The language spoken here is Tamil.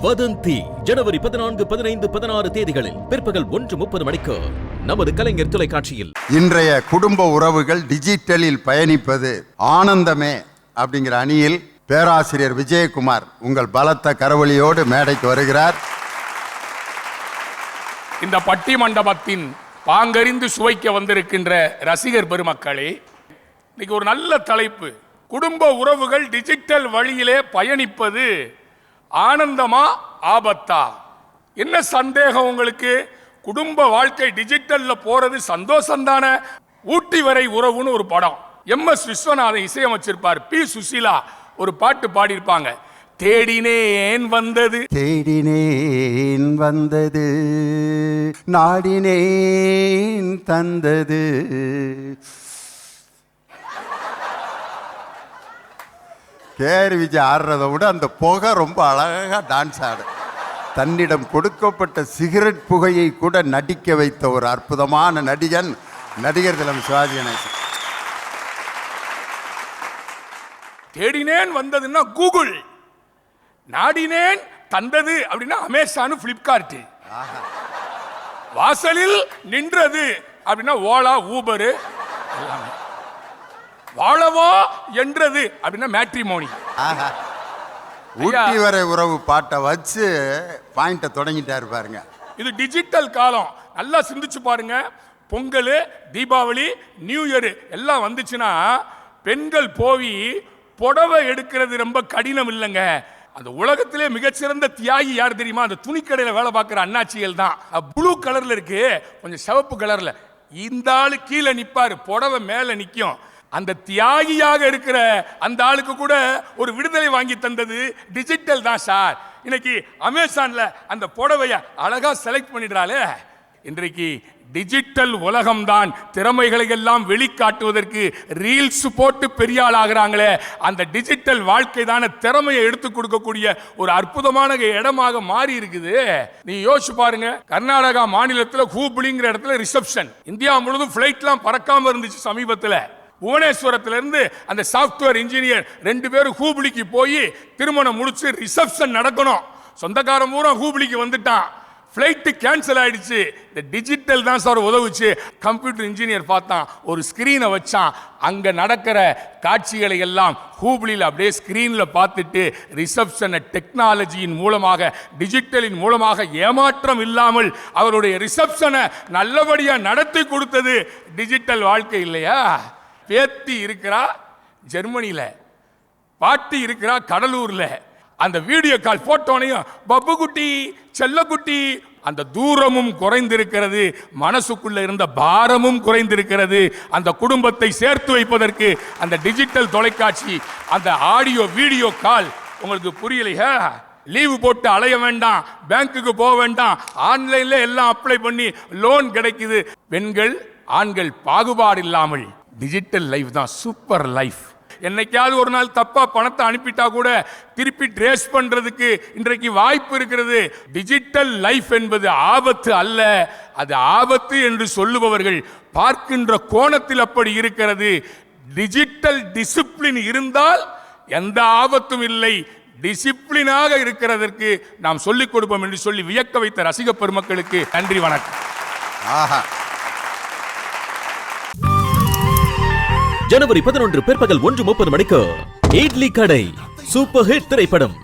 வதந்தி ஜனவரி 14, 15, 16 தேதிகளில் பிற்பகல் 1:30 மணிக்கு நமது கலைஞர் தொலைக்காட்சியில். இன்றைய குடும்ப உறவுகள் டிஜிட்டலில் பயணிப்பது ஆனந்தமே அப்படிங்கிற அணியில் பேராசிரியர் விஜயகுமார் உங்கள் பலத்த கரவொலியோடு மேடைக்கு வருகிறார். இந்த பட்டி மண்டபத்தின் பாங்கறிந்து சுவைக்க வந்திருக்கின்ற ரசிகர் பெருமக்களே, இன்னைக்கு ஒரு நல்ல தலைப்பு. குடும்ப உறவுகள் டிஜிட்டல் வழியிலே பயணிப்பது ஆனந்தமா ஆபத்தா? என்ன சந்தேகம் உங்களுக்கு? குடும்ப வாழ்க்கை டிஜிட்டல்ல போறது சந்தோஷம் தானே. ஊட்டி வரை உறவுன்னு ஒரு படம், MS விஸ்வநாதன் இசையமைச்சிருப்பார். P சுசீலா ஒரு பாட்டு பாடியிருப்பாங்க. தேடினேன் வந்தது, தேடினேன் வந்தது, நாடினேன் தந்தது. கேரி விஜய் ஆடுறதை விட அந்த புகை ரொம்ப அழகாக டான்ஸ் ஆடு. தன்னிடம் கொடுக்கப்பட்ட சிகரெட் புகையை கூட நடிக்க வைத்த ஒரு அற்புதமான நடிகர் திலம் சிவாஜி கணேசன். தேடினேன் வந்ததுன்னா கூகுள், நாடினேன் தந்தது அப்படின்னா அமேசான், பிளிப்கார்ட். வாசலில் நின்றது அப்படின்னா ஓலா, ஊபரு. வாழவா என்றது அப்படின்னா மேட்ரிமோனி. ஊட்டி வரை உறவு பாட்டை வச்சு பாயிண்ட தொடங்கிட்டாரு பாருங்க. இது டிஜிட்டல் காலம். நல்லா சிந்திச்சு பாருங்க. பொங்கல், தீபாவளி, நியூ இயர் எல்லாம் வந்துச்சுன்னா பெண்கள் போய் புடவை எடுக்கிறது ரொம்ப கடினம் இல்லைங்க. அந்த உலகத்திலே மிகச்சிறந்த தியாகி யார் தெரியுமா? அந்த துணிக்கடையில் வேலை பார்க்குற அண்ணாச்சிகள் தான். ப்ளூ கலர்ல இருக்கு, கொஞ்சம் சிவப்பு கலர்ல. இந்த ஆளு கீழே நிப்பாரு, புடவை மேல நிற்கும். அந்த தியாகியாக இருக்கிற அந்த ஆளுக்கு கூட ஒரு விடுதலை வாங்கி தந்தது டிஜிட்டல் தான் சார். இன்னைக்கு அமேசான்ல அந்த புடவைய அழகா செலக்ட் பண்ணிடுறாளே. இன்றைக்கு டிஜிட்டல் உலகம் தான் திறமைகளை எல்லாம் வெளிக்காட்டுவதற்கு ரீல்ஸ் போட்டு பெரிய ஆள் ஆகிறாங்களே. அந்த டிஜிட்டல் வாழ்க்கை தானே திறமையை எடுத்து கொடுக்கக்கூடிய ஒரு அற்புதமான இடமாக மாறி இருக்குது. நீ யோசிச்சு பாருங்க. கர்நாடகா மாநிலத்தில் ஹூப்ளிங்கிற இடத்துல ரிசப்ஷன். இந்தியா முழுவதும் ஃபிளைட்லாம் பறக்காம இருந்துச்சு. சமீபத்தில் புவனேஸ்வரத்திலிருந்து அந்த சாஃப்ட்வேர் இன்ஜினியர் 2 பேரும் ஹூப்ளிக்கு போய் திருமணம் முடிச்சு ரிசப்ஷன் நடக்கணும். சொந்தக்காரன் பூரா ஹூப்ளிக்கு வந்துட்டான். ஃப்ளைட்டு கேன்சல் ஆயிடுச்சு. இந்த டிஜிட்டல் தான் சார் உதவுச்சு. கம்ப்யூட்டர் இன்ஜினியர் பார்த்தான், ஒரு ஸ்கிரீனை வச்சான். அங்கே நடக்கிற காட்சிகளை எல்லாம் ஹூப்ளியில் அப்படியே ஸ்கிரீனில் பார்த்துட்டு ரிசப்ஷனை டெக்னாலஜியின் மூலமாக, டிஜிட்டலின் மூலமாக ஏமாற்றம் இல்லாமல் அவருடைய ரிசப்ஷனை நல்லபடியாக நடத்தி கொடுத்தது டிஜிட்டல் வாழ்க்கை இல்லையா? பேத்தி இருக்கிறா ஜெர்மனியில், பாட்டி இருக்கிறா கடலூர்ல. அந்த வீடியோ கால் போட்டோனையும் பப்பு குட்டி, செல்ல குட்டி. அந்த தூரமும் குறைந்திருக்கிறது, மனசுக்குள்ள இருந்த பாரமும் குறைந்திருக்கிறது. அந்த குடும்பத்தை சேர்த்து வைப்பதற்கு அந்த டிஜிட்டல் தொலைக்காட்சி, அந்த ஆடியோ வீடியோ கால். உங்களுக்கு புரியலையா? லீவு போட்டு அலைய வேண்டாம், பேங்க்குக்கு போக வேண்டாம், ஆன்லைன்ல எல்லாம் அப்ளை பண்ணி லோன் கிடைக்குது. பெண்கள் ஆண்கள் பாகுபாடு இல்லாமல் டிஜிட்டல் லைஃப் தான் சூப்பர் லைஃப். என்னைக்காவது ஒரு நாள் தப்பா பணத்தை அனுப்பிட்டா கூட திருப்பி ட்ரேஸ் பண்றதுக்கு இன்றைக்கு வாய்ப்பு இருக்கிறது. டிஜிட்டல் லைஃப் என்பது ஆபத்து அல்ல. அது ஆபத்து என்று சொல்லுபவர்கள் பார்க்கின்ற கோணத்தில் அப்படி இருக்கிறது. டிஜிட்டல் டிசிப்ளின் இருந்தால் எந்த ஆபத்தும் இல்லை. டிசிப்ளினாக இருக்கிறதற்கு நாம் சொல்லிக் கொடுப்போம் என்று சொல்லி வியக்க வைத்த ரசிக பெருமக்களுக்கு நன்றி, வணக்கம். ஜனவரி 11 பிற்பகல் 1:30 மணிக்கு இட்லி கடை சூப்பர் ஹிட் திரைப்படம்.